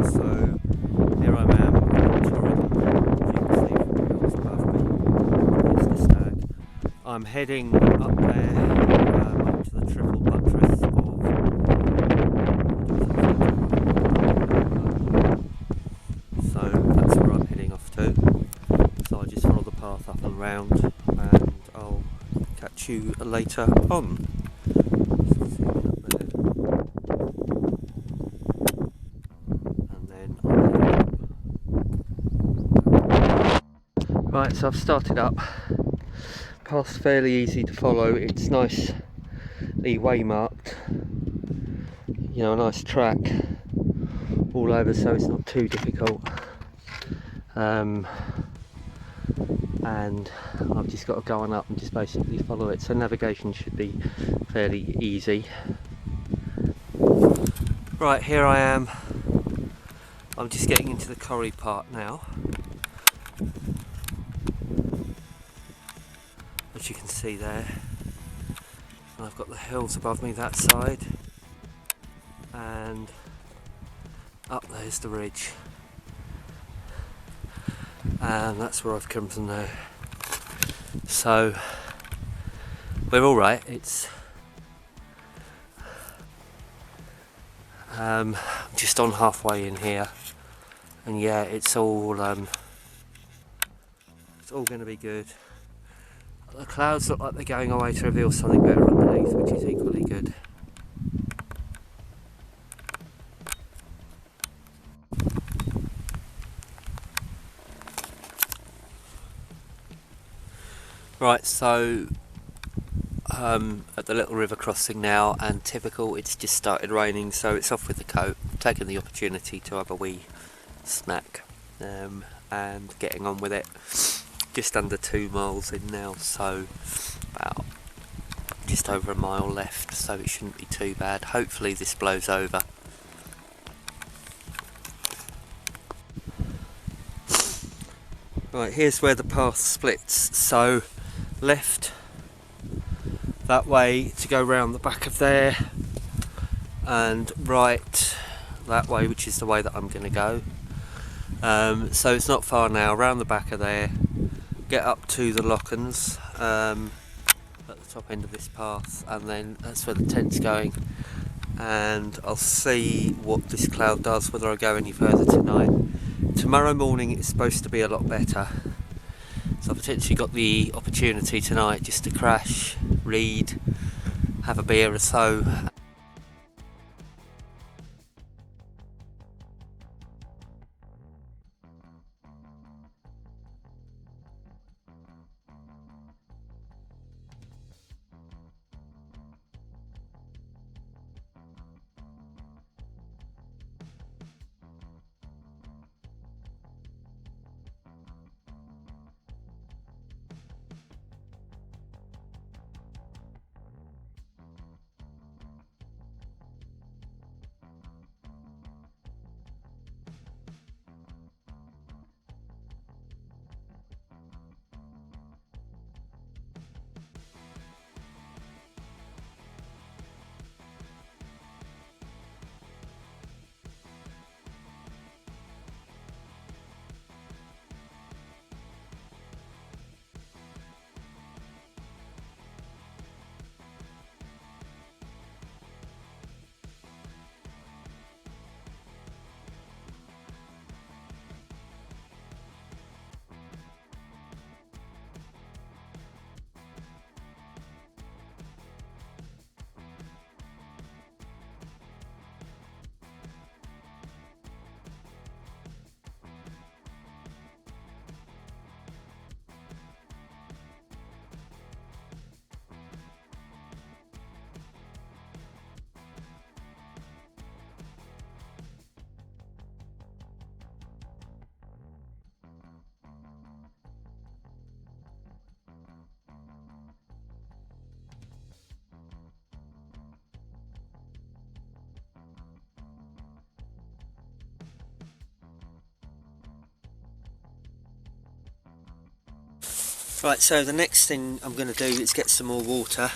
So here I am touring, as you can see from the hills above me. There's the stag. I'm heading up there, up to the Triple Buttress of so that's where I'm heading off to. So I just follow the path up and round, and I'll catch you later on. Right, so I've started up. Path's fairly easy to follow. It's nicely waymarked. You know, a nice track all over, so it's not too difficult. And I've just got to go on up and just basically follow it. So navigation should be fairly easy. Right, here I am. I'm just getting into the Coire part now. As you can see there, and I've got the hills above me that side, and up there's the ridge, and that's where I've come from now. So we're all right. It's just on halfway in here, and yeah, it's all going to be good. The clouds look like they're going away to reveal something better underneath, which is equally good. Right, so at the little river crossing now, and typical, it's just started raining, so it's off with the coat. Taking the opportunity to have a wee snack and getting on with it. Just under 2 miles in now, so about just over a mile left, so it shouldn't be too bad. Hopefully this blows over. Right, here's where the path splits. So left that way to go round the back of there, and right that way, which is the way that I'm going to go. So it's not far now, around the back of there. Get up to the Lochans at the top end of this path, and then that's where the tent's going, and I'll see what this cloud does, whether I go any further tonight. Tomorrow morning it's supposed to be a lot better, so I've potentially got the opportunity tonight just to crash, read, have a beer or so. Right, so the next thing I'm going to do is get some more water.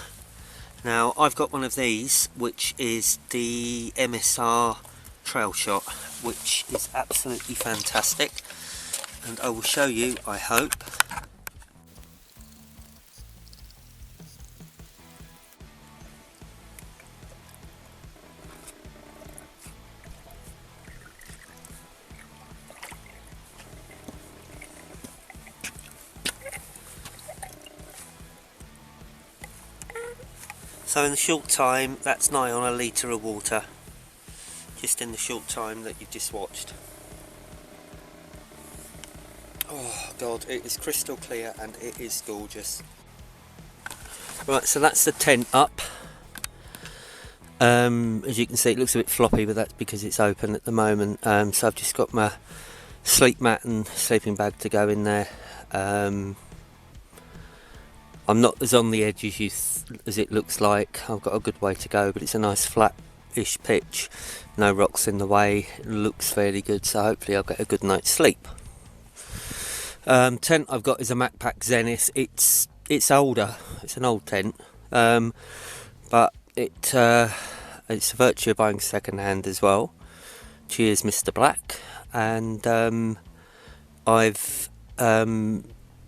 Now I've got one of these, which is the MSR trailshot, which is absolutely fantastic, and I will show you, I hope. So in the short time, that's nigh on a litre of water, just in the short time that you've just watched. Oh god, it is crystal clear and it is gorgeous. Right, so that's the tent up. As you can see, it looks a bit floppy, but that's because it's open at the moment. So I've just got my sleep mat and sleeping bag to go in there. I'm not as on the edge as it looks like. I've got a good way to go, but it's a nice flat-ish pitch. No rocks in the way. It looks fairly good, so hopefully I'll get a good night's sleep. Tent I've got is a Macpac Zenith. It's older. It's an old tent, but it's a virtue of buying second hand as well. Cheers, Mr. Black. And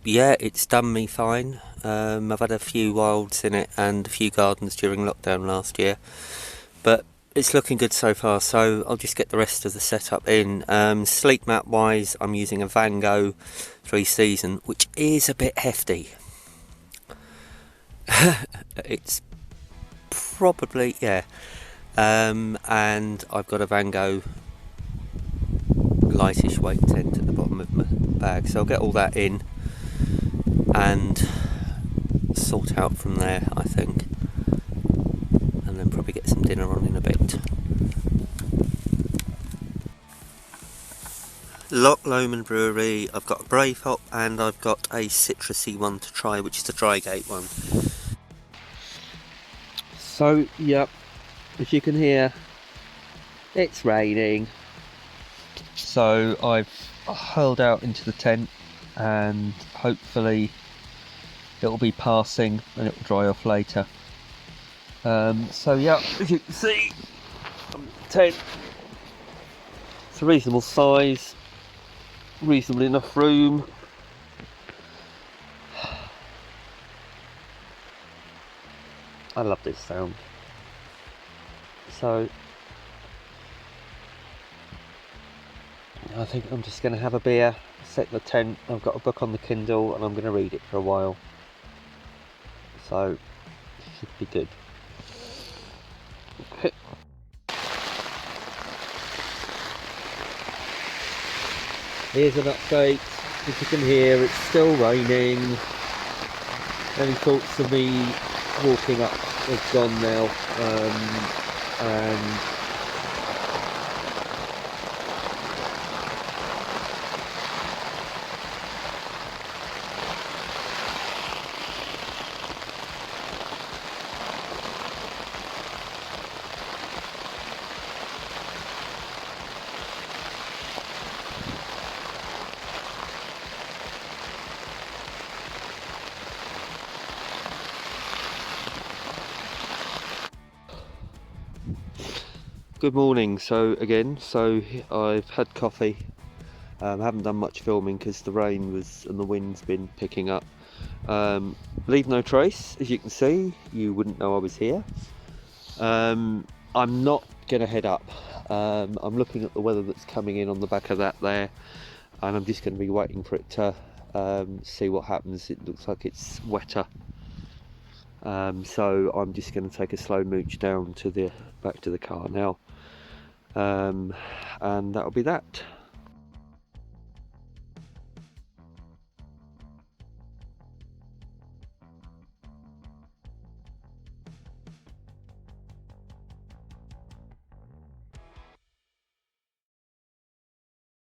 yeah, it's done me fine. I've had a few wilds in it and a few gardens during lockdown last year, but it's looking good so far, so I'll just get the rest of the setup in. Sleep mat wise, I'm using a Vango 3 season, which is a bit hefty. It's probably, yeah. And I've got a Vango lightish weight tent at the bottom of my bag, so I'll get all that in and sort out from there, I think, and then probably get some dinner on in a bit. Loch Lomond Brewery, I've got a Brave Hop and I've got a citrusy one to try, which is the Drygate one. So, yep, as you can hear, it's raining. So I've hurled out into the tent and hopefully it'll be passing and it will dry off later. So yeah, as you can see, the tent, it's a reasonable size, reasonably enough room. I love this sound. So I think I'm just going to have a beer, set the tent. I've got a book on the Kindle and I'm going to read it for a while. So, should be good. Okay. Here's an update. As you can hear, it's still raining. Any thoughts of me walking up have gone now. And good morning. So I've had coffee. I haven't done much filming because the rain and the wind's been picking up. Leave no trace, as you can see. You wouldn't know I was here. I'm not gonna head up. I'm looking at the weather that's coming in on the back of that there, and I'm just going to be waiting for it to see what happens. It looks like it's wetter. So I'm just going to take a slow mooch down to back to the car now, and that'll be that.